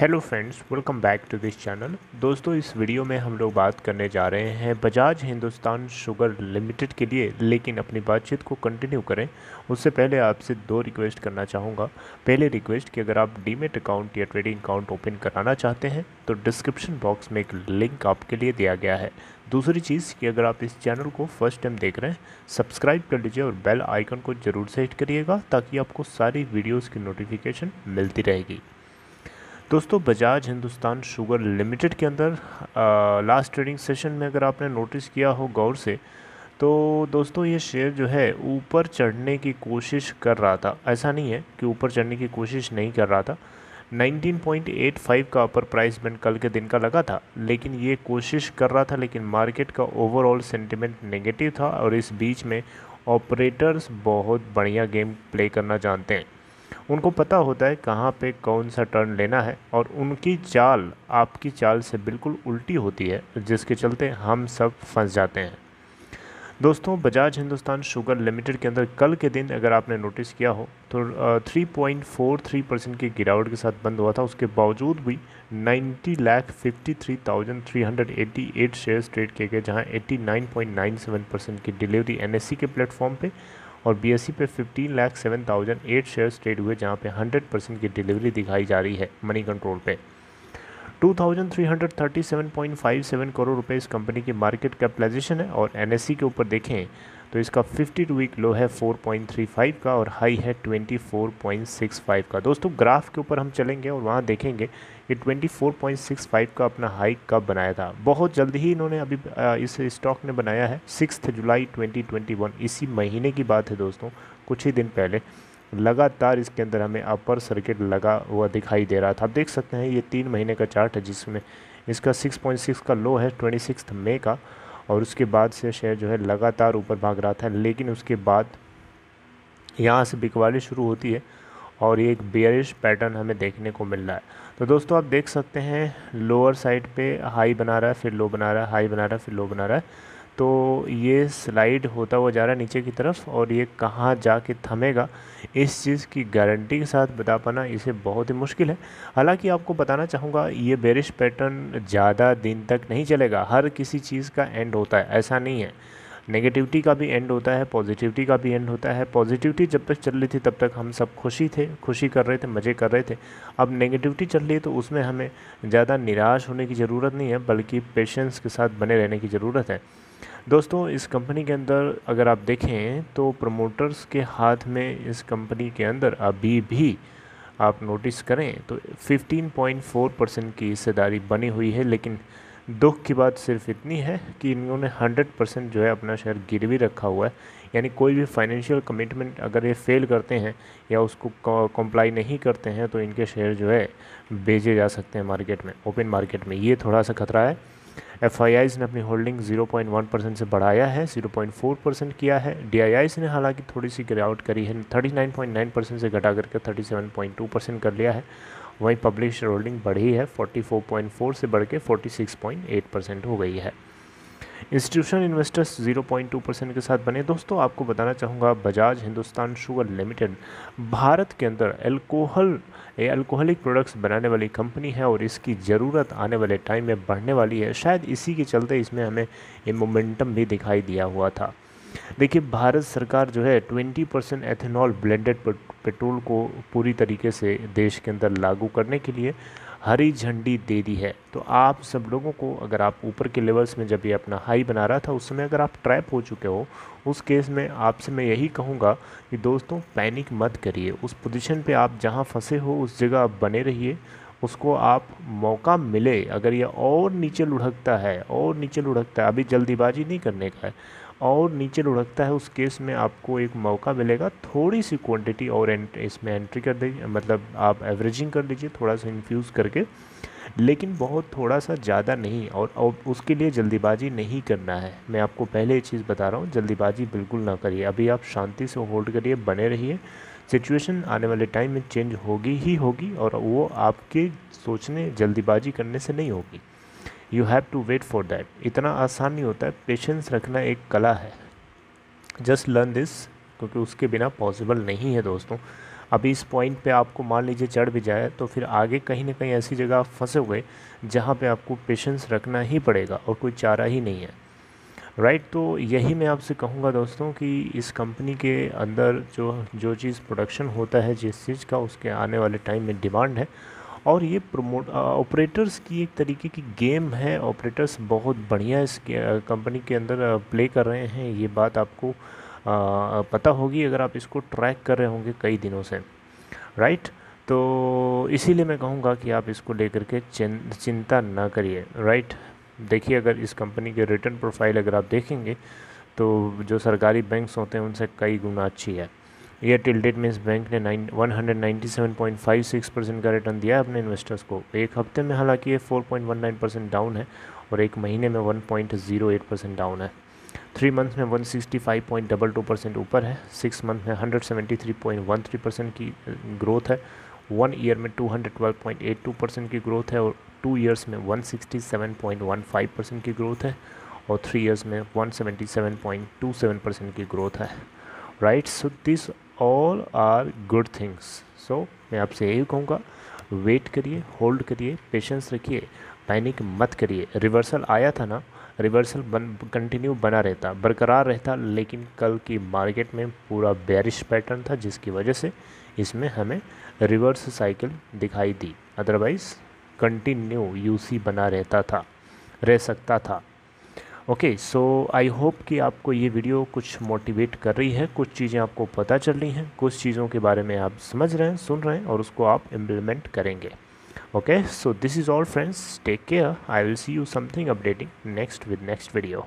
Hello friends, welcome back to this channel. दोस्तों, इस video में हम लोग बात करने जा रहे हैं बजाज हिंदुस्तान शुगर लिमिटेड के लिए। लेकिन अपनी बातचीत को कंटिन्यू करें उससे पहले आपसे दो रिक्वेस्ट करना चाहूँगा। पहले रिक्वेस्ट कि अगर आप डीमेट अकाउंट या ट्रेडिंग अकाउंट ओपन कराना चाहते हैं तो डिस्क्रिप्शन बॉक्स में एक लिंक आपके लिए दिया गया है। दूसरी चीज़ कि अगर आप इस चैनल को फर्स्ट टाइम देख रहे हैं, सब्सक्राइब कर लीजिए और बेल आइकन को ज़रूर से हिट करिएगा ताकि आपको सारी वीडियोज़ की नोटिफिकेशन मिलती रहेगी। दोस्तों, बजाज हिंदुस्तान शुगर लिमिटेड के अंदर लास्ट ट्रेडिंग सेशन में अगर आपने नोटिस किया हो गौर से, तो दोस्तों ये शेयर जो है ऊपर चढ़ने की कोशिश कर रहा था। ऐसा नहीं है कि ऊपर चढ़ने की कोशिश नहीं कर रहा था। 19.85 का अपर प्राइस बैंड कल के दिन का लगा था, लेकिन ये कोशिश कर रहा था। लेकिन मार्केट का ओवरऑल सेंटिमेंट नेगेटिव था और इस बीच में ऑपरेटर्स बहुत बढ़िया गेम प्ले करना जानते हैं। उनको पता होता है कहाँ पे कौन सा टर्न लेना है और उनकी चाल आपकी चाल से बिल्कुल उल्टी होती है, जिसके चलते हम सब फंस जाते हैं। दोस्तों, बजाज हिंदुस्तान शुगर लिमिटेड के अंदर कल के दिन अगर आपने नोटिस किया हो तो 3.43% की गिरावट के साथ बंद हुआ था। उसके बावजूद भी 90,53,388 शेयर्स ट्रेड किए गए, जहां 89.97% की डिलीवरी एनएससी के प्लेटफॉर्म पे और बीएसई पे 15,07,008 शेयर्स ट्रेड हुए, जहां पे 100% की डिलीवरी दिखाई जा रही है मनी कंट्रोल पे। 2,337.57 करोड़ रुपए इस कंपनी की मार्केट कैपिटलाइजेशन है और एनएससी के ऊपर देखें तो इसका 52 वीक लो है 4.35 का और हाई है 24.65 का। दोस्तों, ग्राफ के ऊपर हम चलेंगे और वहाँ देखेंगे कि 24.65 का अपना हाई कब बनाया था। बहुत जल्दी ही इन्होंने अभी इस स्टॉक ने बनाया है 6 जुलाई 2021, इसी महीने की बात है दोस्तों, कुछ ही दिन पहले। लगातार इसके अंदर हमें अपर सर्किट लगा हुआ दिखाई दे रहा था। आप देख सकते हैं ये 3 महीने का चार्ट है, जिसमें इसका 6.6 का लो है 26 मई का और उसके बाद से शेयर जो है लगातार ऊपर भाग रहा था। लेकिन उसके बाद यहाँ से बिकवाली शुरू होती है और ये एक बेयरिश पैटर्न हमें देखने को मिल रहा है। तो दोस्तों, आप देख सकते हैं लोअर साइड पे हाई बना रहा है, फिर लो बना रहा है, हाई बना रहा है, फिर लो बना रहा है। तो ये स्लाइड होता हुआ जा रहा है नीचे की तरफ और ये कहाँ जाके थमेगा, इस चीज़ की गारंटी के साथ बता पाना इसे बहुत ही मुश्किल है। हालांकि आपको बताना चाहूँगा, ये बेरिश पैटर्न ज़्यादा दिन तक नहीं चलेगा। हर किसी चीज़ का एंड होता है, ऐसा नहीं है। नेगेटिविटी का भी एंड होता है, पॉजिटिविटी का भी एंड होता है। पॉजिटिविटी जब तक चल रही थी तब तक हम सब खुशी कर रहे थे, मज़े कर रहे थे। अब नेगेटिविटी चल रही है तो उसमें हमें ज़्यादा निराश होने की ज़रूरत नहीं है, बल्कि पेशेंस के साथ बने रहने की ज़रूरत है। दोस्तों, इस कंपनी के अंदर अगर आप देखें तो प्रमोटर्स के हाथ में इस कंपनी के अंदर अभी भी आप नोटिस करें तो 15.4% की हिस्सेदारी बनी हुई है। लेकिन दुख की बात सिर्फ इतनी है कि इन्होंने 100% जो है अपना शेयर गिरवी रखा हुआ है। यानी कोई भी फाइनेंशियल कमिटमेंट अगर ये फेल करते हैं या उसको कंप्लाई नहीं करते हैं तो इनके शेयर जो है बेचे जा सकते हैं मार्केट में, ओपन मार्केट में। ये थोड़ा सा खतरा है। एफआईआईज़ ने अपनी होल्डिंग 0.1% से बढ़ाया है, 0.4% किया है। डीआईआईज़ ने हालांकि थोड़ी सी गिरावट करी है, 39.9% से घटा करके 37.2% कर लिया है। वहीं पब्लिश होल्डिंग बढ़ी है, 44.4 से बढ़ के 46.8% हो गई है। इंस्टीट्यूशनल इन्वेस्टर्स 0.2% के साथ बने। दोस्तों, आपको बताना चाहूँगा, बजाज हिंदुस्तान शुगर लिमिटेड भारत के अंदर अल्कोहलिक प्रोडक्ट्स बनाने वाली कंपनी है और इसकी ज़रूरत आने वाले टाइम में बढ़ने वाली है। शायद इसी के चलते इसमें हमें ये मोमेंटम भी दिखाई दिया हुआ था। देखिए, भारत सरकार जो है 20% एथेनॉल ब्लेंडेड पेट्रोल को पूरी तरीके से देश के अंदर लागू करने के लिए हरी झंडी दे दी है। तो आप सब लोगों को, अगर आप ऊपर के लेवल्स में जब ये अपना हाई बना रहा था उस समय अगर आप ट्रैप हो चुके हो, उस केस में आपसे मैं यही कहूँगा कि दोस्तों पैनिक मत करिए। उस पोजीशन पे आप जहाँ फंसे हो उस जगह आप बने रहिए। उसको आप मौका मिले, अगर ये और नीचे लुढ़कता है और नीचे लुढ़कता है, अभी जल्दीबाजी नहीं करने का है, और नीचे लुढ़कता है, उस केस में आपको एक मौका मिलेगा। थोड़ी सी क्वांटिटी और इसमें एंट्री कर दीजिए, मतलब आप एवरेजिंग कर लीजिए थोड़ा सा इन्फ्यूज़ करके, लेकिन बहुत थोड़ा सा ज़्यादा नहीं। और उसके लिए जल्दीबाजी नहीं करना है। मैं आपको पहले ये चीज़ बता रहा हूँ, जल्दीबाजी बिल्कुल ना करिए। अभी आप शांति से होल्ड करिए, बने रहिए। सिचुएशन आने वाले टाइम में चेंज होगी ही होगी और वो आपके सोचने जल्दीबाजी करने से नहीं होगी। You have to wait for that. इतना आसान नहीं होता है, पेशेंस रखना एक कला है। जस्ट लर्न दिस, क्योंकि उसके बिना पॉसिबल नहीं है दोस्तों। अभी इस पॉइंट पे आपको मान लीजिए चढ़ भी जाए तो फिर आगे कहीं ना कहीं ऐसी जगह फंसे हुए जहाँ पे आपको पेशेंस रखना ही पड़ेगा और कोई चारा ही नहीं है, राइट। तो यही मैं आपसे कहूँगा दोस्तों कि इस कंपनी के अंदर जो जो चीज़ प्रोडक्शन होता है जिस चीज़ का, उसके आने वाले टाइम में डिमांड है। और ये ऑपरेटर्स की एक तरीके की गेम है। ऑपरेटर्स बहुत बढ़िया इस कंपनी के अंदर प्ले कर रहे हैं, ये बात आपको पता होगी अगर आप इसको ट्रैक कर रहे होंगे कई दिनों से, राइट। तो इसीलिए मैं कहूँगा कि आप इसको लेकर के चिंता ना करिए, राइट। देखिए अगर इस कंपनी के रिटर्न प्रोफाइल अगर आप देखेंगे तो जो सरकारी बैंक्स होते हैं उनसे कई गुना अच्छी है। ईयर टिल डेट में इस बैंक ने 197.56% का रिटर्न दिया है अपने इन्वेस्टर्स को। एक हफ्ते में हालांकि ये 4.19% डाउन है और एक महीने में 1.08% डाउन है। 3 मंथ में 165.22% ऊपर है। 6 मंथ में 173.13% की ग्रोथ है। 1 ईयर में 212.82% की ग्रोथ है और 2 ईयर्स में 167.15% की ग्रोथ है और 3 ईयर्स में 177.27% की ग्रोथ है, right. So this all are good things. सो मैं आपसे यही कहूँगा, वेट करिए, होल्ड करिए, पेशेंस रखिए, पैनिक मत करिए। रिवर्सल आया था ना, रिवर्सल कंटिन्यू बना रहता, बरकरार रहता, लेकिन कल की मार्केट में पूरा बेरिश पैटर्न था जिसकी वजह से इसमें हमें रिवर्स साइकिल दिखाई दी। अदरवाइज़ कंटिन्यू यूसी बना रह सकता था। ओके, सो आई होप कि आपको ये वीडियो कुछ मोटिवेट कर रही है, कुछ चीज़ें आपको पता चल रही हैं, कुछ चीज़ों के बारे में आप समझ रहे हैं, सुन रहे हैं और उसको आप इम्प्लीमेंट करेंगे। Okay, so this is all friends, take care, I will see you something updating next with next video.